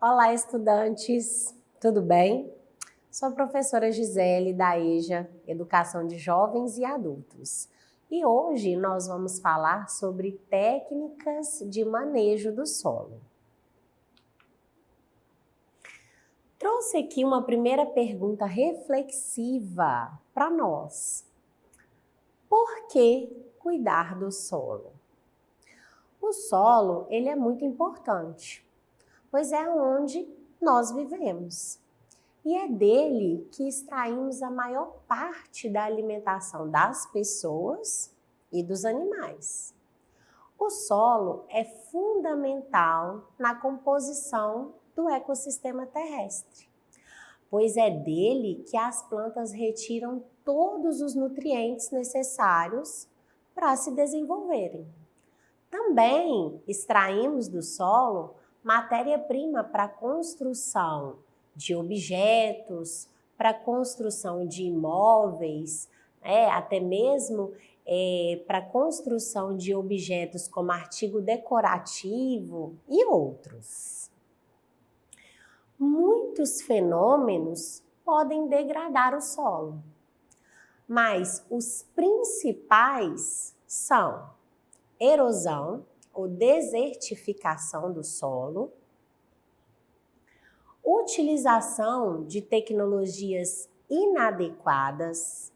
Olá, estudantes! Tudo bem? Sou a professora Gisele da EJA, Educação de Jovens e Adultos. E hoje nós vamos falar sobre técnicas de manejo do solo. Trouxe aqui uma primeira pergunta reflexiva para nós. Por que cuidar do solo? O solo, ele é muito importante, pois é onde nós vivemos. E é dele que extraímos a maior parte da alimentação das pessoas e dos animais. O solo é fundamental na composição do ecossistema terrestre, pois é dele que as plantas retiram todos os nutrientes necessários para se desenvolverem. Também extraímos do solo matéria-prima para a construção de objetos, para a construção de imóveis, até mesmo para a construção de objetos como artigo decorativo e outros. Muitos fenômenos podem degradar o solo, mas os principais são erosão ou desertificação do solo, utilização de tecnologias inadequadas,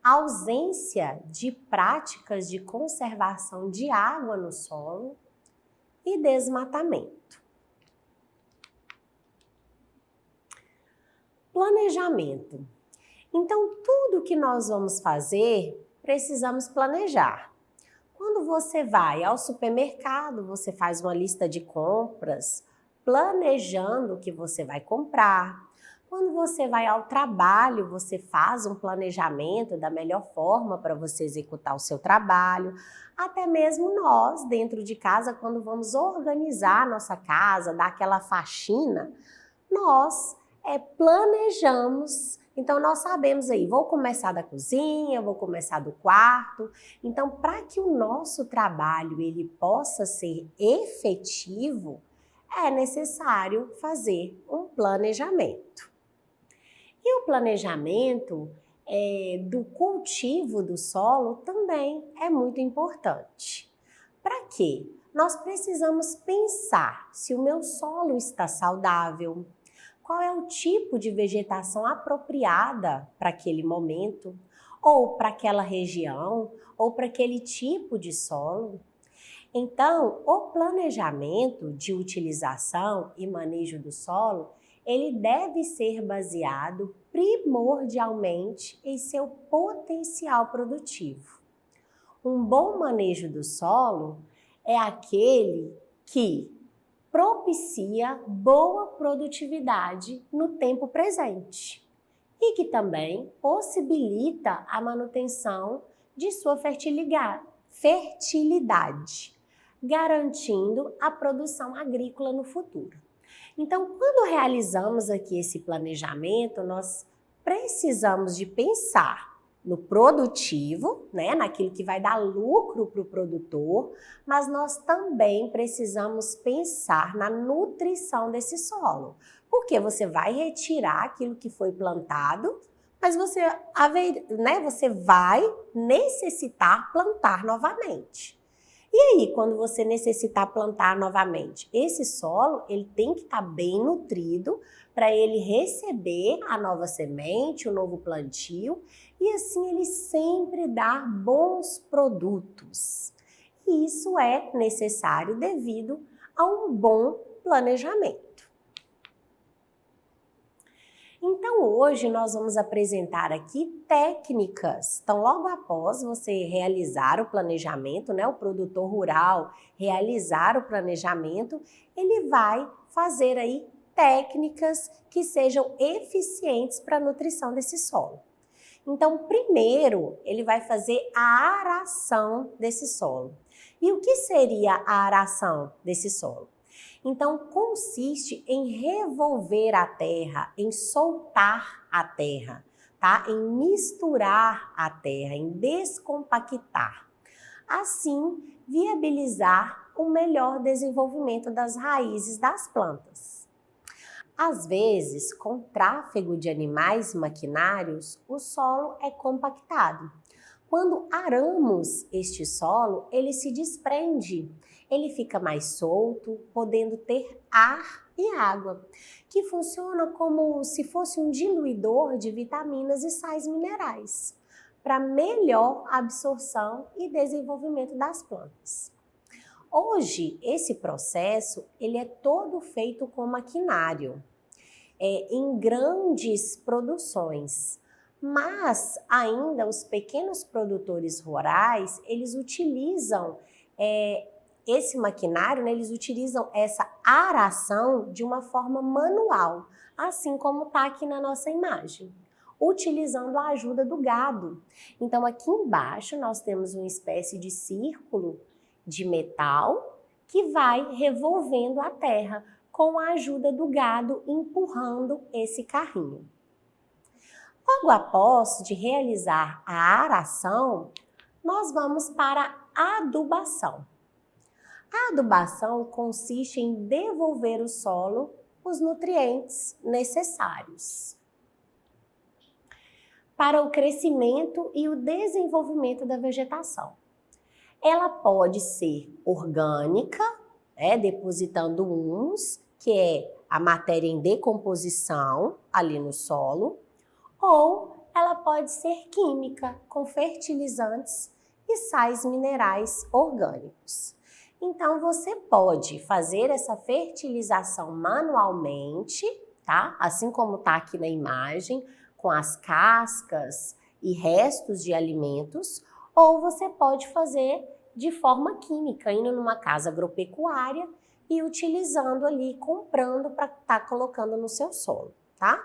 ausência de práticas de conservação de água no solo e desmatamento. Planejamento. Então, tudo que nós vamos fazer, precisamos planejar. Quando você vai ao supermercado, você faz uma lista de compras, planejando o que você vai comprar. Quando você vai ao trabalho, você faz um planejamento da melhor forma para você executar o seu trabalho. Até mesmo nós, dentro de casa, quando vamos organizar a nossa casa, dar aquela faxina, nós planejamos. Então, nós sabemos aí, vou começar da cozinha, vou começar do quarto. Então, para que o nosso trabalho ele possa ser efetivo, é necessário fazer um planejamento. E o planejamento do cultivo do solo também é muito importante. Para quê? Nós precisamos pensar se o meu solo está saudável, qual é o tipo de vegetação apropriada para aquele momento, ou para aquela região, ou para aquele tipo de solo. Então, o planejamento de utilização e manejo do solo, ele deve ser baseado primordialmente em seu potencial produtivo. Um bom manejo do solo é aquele que propicia boa produtividade no tempo presente e que também possibilita a manutenção de sua fertilidade, garantindo a produção agrícola no futuro. Então, quando realizamos aqui esse planejamento, nós precisamos de pensar no produtivo, naquilo que vai dar lucro para o produtor, mas nós também precisamos pensar na nutrição desse solo, porque você vai retirar aquilo que foi plantado, mas você vai necessitar plantar novamente. E aí, quando você necessitar plantar novamente, esse solo ele tem que estar bem nutrido para ele receber a nova semente, o novo plantio, e assim ele sempre dar bons produtos. E isso é necessário devido a um bom planejamento. Então, hoje nós vamos apresentar aqui técnicas. Então, logo após você realizar o planejamento, o produtor rural realizar o planejamento, ele vai fazer aí técnicas que sejam eficientes para a nutrição desse solo. Então, primeiro, ele vai fazer a aração desse solo. E o que seria a aração desse solo? Então, consiste em revolver a terra, em soltar a terra, em misturar a terra, em descompactar. Assim, viabilizar o melhor desenvolvimento das raízes das plantas. Às vezes, com tráfego de animais e maquinários, o solo é compactado. Quando aramos este solo, ele se desprende, ele fica mais solto, podendo ter ar e água, que funciona como se fosse um diluidor de vitaminas e sais minerais, para melhor absorção e desenvolvimento das plantas. Hoje, esse processo ele é todo feito com maquinário, em grandes produções. Mas ainda os pequenos produtores rurais, eles utilizam esse maquinário, né, eles utilizam essa aração de uma forma manual, assim como está aqui na nossa imagem, utilizando a ajuda do gado. Então aqui embaixo nós temos uma espécie de círculo de metal que vai revolvendo a terra com a ajuda do gado empurrando esse carrinho. Logo após de realizar a aração, nós vamos para a adubação. A adubação consiste em devolver ao solo os nutrientes necessários para o crescimento e o desenvolvimento da vegetação. Ela pode ser orgânica, depositando humus, que é a matéria em decomposição ali no solo, ou ela pode ser química, com fertilizantes e sais minerais orgânicos. Então, você pode fazer essa fertilização manualmente, tá? Assim como está aqui na imagem, com as cascas e restos de alimentos, ou você pode fazer de forma química, indo numa casa agropecuária e utilizando ali, comprando para estar colocando no seu solo, tá?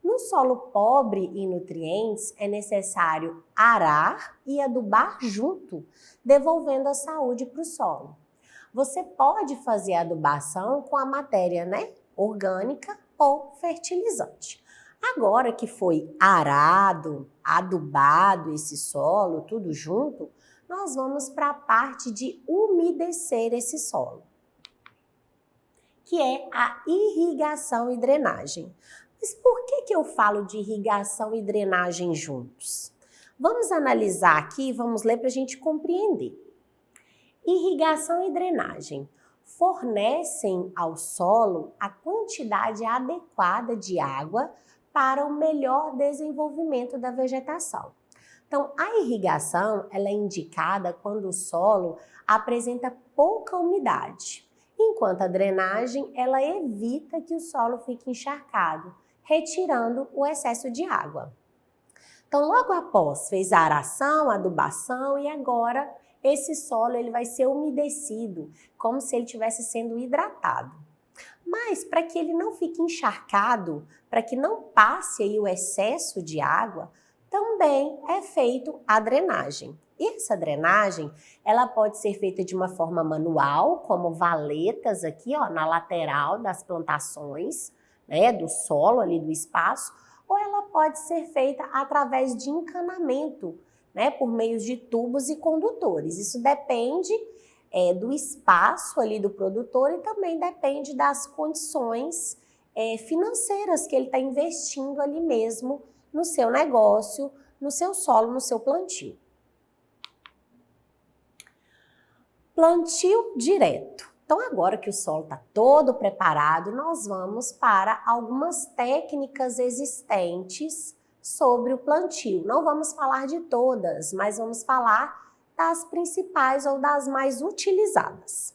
No solo pobre em nutrientes, é necessário arar e adubar junto, devolvendo a saúde para o solo. Você pode fazer a adubação com a matéria, orgânica ou fertilizante. Agora que foi arado, adubado esse solo, tudo junto, nós vamos para a parte de umedecer esse solo, que é a irrigação e drenagem. Mas por que eu falo de irrigação e drenagem juntos? Vamos analisar aqui, vamos ler para a gente compreender. Irrigação e drenagem fornecem ao solo a quantidade adequada de água para o melhor desenvolvimento da vegetação. Então, a irrigação ela é indicada quando o solo apresenta pouca umidade, enquanto a drenagem ela evita que o solo fique encharcado, retirando o excesso de água. Então, logo após, fez a aração, a adubação e agora esse solo ele vai ser umedecido, como se ele estivesse sendo hidratado. Mas para que ele não fique encharcado, para que não passe aí o excesso de água, também é feito a drenagem. E essa drenagem, ela pode ser feita de uma forma manual, como valetas aqui, ó, na lateral das plantações, do solo ali do espaço, ou ela pode ser feita através de encanamento, por meio de tubos e condutores. Isso depende do espaço ali do produtor e também depende das condições financeiras que ele está investindo ali mesmo no seu negócio, no seu solo, no seu plantio. Plantio direto. Então, agora que o solo está todo preparado, nós vamos para algumas técnicas existentes sobre o plantio. Não vamos falar de todas, mas vamos falar das principais ou das mais utilizadas.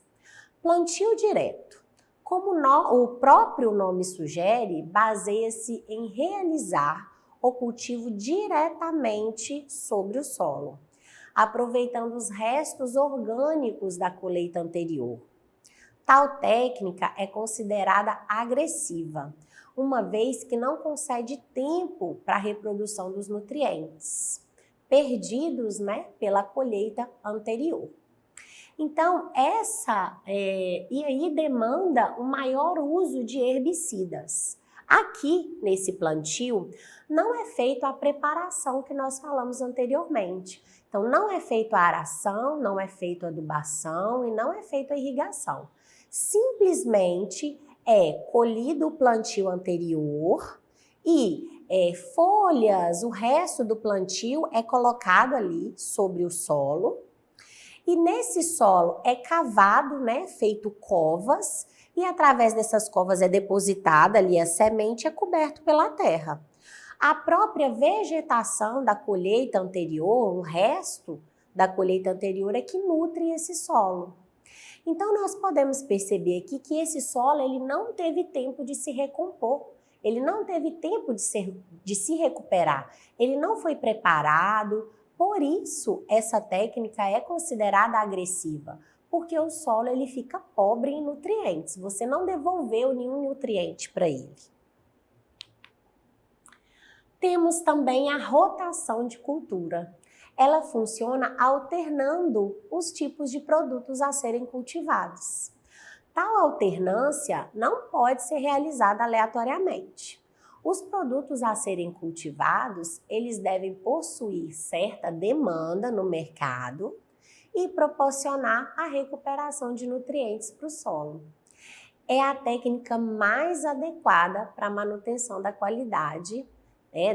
Plantio direto. Como o próprio nome sugere, baseia-se em realizar o cultivo diretamente sobre o solo, aproveitando os restos orgânicos da colheita anterior. Tal técnica é considerada agressiva, uma vez que não concede tempo para a reprodução dos nutrientes perdidos, pela colheita anterior. Então, e aí demanda um maior uso de herbicidas. Aqui, nesse plantio, não é feita a preparação que nós falamos anteriormente. Então, não é feita a aração, não é feita a adubação e não é feita a irrigação. Simplesmente é colhido o plantio anterior e folhas, o resto do plantio é colocado ali sobre o solo. E nesse solo é cavado, né, feito covas, e através dessas covas é depositada ali a semente e é coberto pela terra. A própria vegetação da colheita anterior, o resto da colheita anterior é que nutre esse solo. Então nós podemos perceber aqui que esse solo ele não teve tempo de se recompor, ele não teve tempo de se recuperar, ele não foi preparado. Por isso, essa técnica é considerada agressiva, porque o solo ele fica pobre em nutrientes, você não devolveu nenhum nutriente para ele. Temos também a rotação de cultura. Ela funciona alternando os tipos de produtos a serem cultivados. Tal alternância não pode ser realizada aleatoriamente. Os produtos a serem cultivados, eles devem possuir certa demanda no mercado e proporcionar a recuperação de nutrientes para o solo. É a técnica mais adequada para a manutenção da qualidade,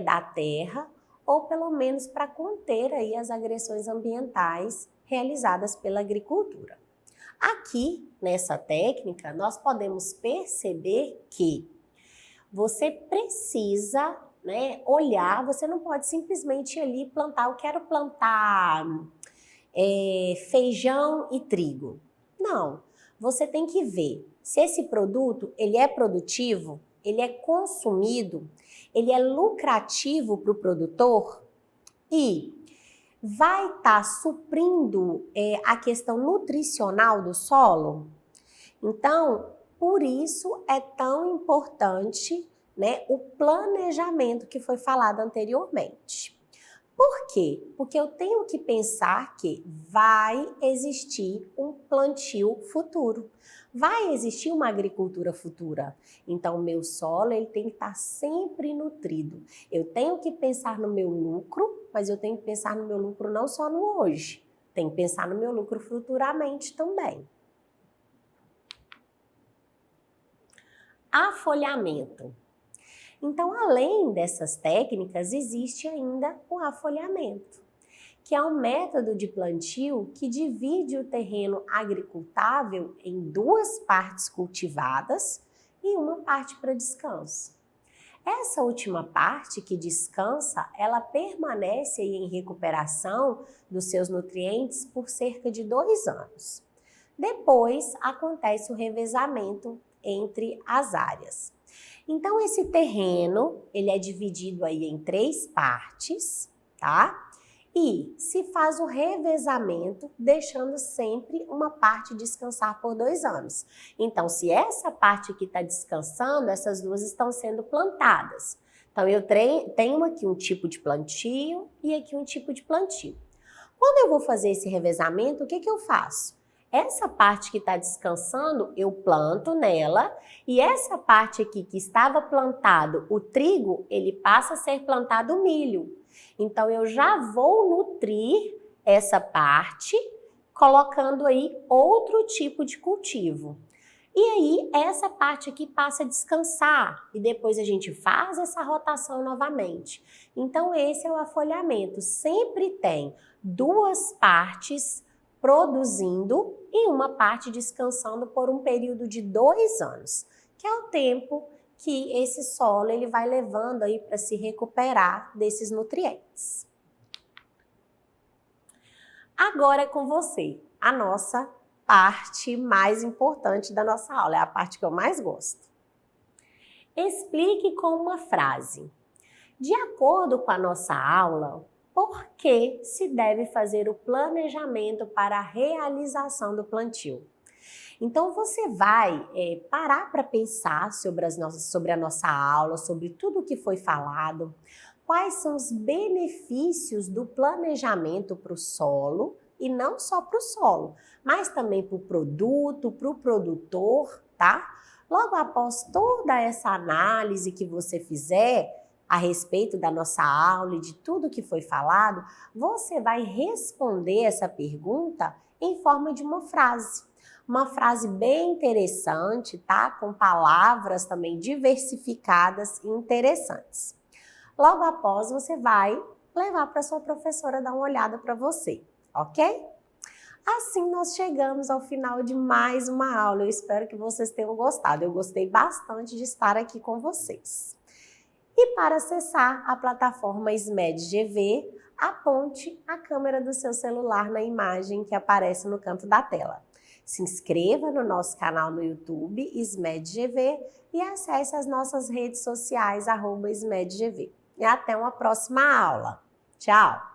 da terra, ou pelo menos para conter aí as agressões ambientais realizadas pela agricultura. Aqui, nessa técnica, nós podemos perceber que você precisa, olhar, você não pode simplesmente ir ali plantar, eu quero plantar feijão e trigo. Não, você tem que ver se esse produto ele é produtivo, ele é consumido, ele é lucrativo para o produtor e vai estar suprindo a questão nutricional do solo. Então, por isso é tão importante, o planejamento que foi falado anteriormente. Por quê? Porque eu tenho que pensar que vai existir um plantio futuro, vai existir uma agricultura futura. Então, o meu solo ele tem que estar sempre nutrido. Eu tenho que pensar no meu lucro, mas eu tenho que pensar no meu lucro não só no hoje, tenho que pensar no meu lucro futuramente também. Afolhamento. Então, além dessas técnicas, existe ainda o afolhamento, que é um método de plantio que divide o terreno agricultável em duas partes cultivadas e uma parte para descanso. Essa última parte que descansa, ela permanece em recuperação dos seus nutrientes por cerca de 2 anos. Depois, acontece o revezamento entre as áreas. Então, esse terreno, ele é dividido aí em 3 partes, tá? E se faz o revezamento, deixando sempre uma parte descansar por 2 anos. Então, se essa parte aqui está descansando, essas duas estão sendo plantadas. Então, eu tenho aqui um tipo de plantio e aqui um tipo de plantio. Quando eu vou fazer esse revezamento, o que eu faço? Essa parte que está descansando, eu planto nela e essa parte aqui que estava plantado o trigo, ele passa a ser plantado o milho. Então, eu já vou nutrir essa parte, colocando aí outro tipo de cultivo. E aí, essa parte aqui passa a descansar e depois a gente faz essa rotação novamente. Então, esse é o afolhamento. Sempre tem 2 partes produzindo e uma parte descansando por um período de 2 anos, que é o tempo que esse solo ele vai levando aí para se recuperar desses nutrientes. Agora é com você, a nossa parte mais importante da nossa aula, é a parte que eu mais gosto. Explique com uma frase. De acordo com a nossa aula, por que se deve fazer o planejamento para a realização do plantio? Então, você vai parar para pensar sobre a nossa aula, sobre tudo o que foi falado, quais são os benefícios do planejamento para o solo, e não só para o solo, mas também para o produto, para o produtor, tá? Logo após toda essa análise que você fizer a respeito da nossa aula e de tudo que foi falado, você vai responder essa pergunta em forma de uma frase. uma frase bem interessante, tá? Com palavras também diversificadas e interessantes. Logo após, você vai levar para sua professora dar uma olhada para você, ok? Assim nós chegamos ao final de mais uma aula. Eu espero que vocês tenham gostado. Eu gostei bastante de estar aqui com vocês. E para acessar a plataforma SMED-GV, aponte a câmera do seu celular na imagem que aparece no canto da tela. Se inscreva no nosso canal no YouTube, SMED-GV, e acesse as nossas redes sociais, @SMED-GV. E até uma próxima aula. Tchau!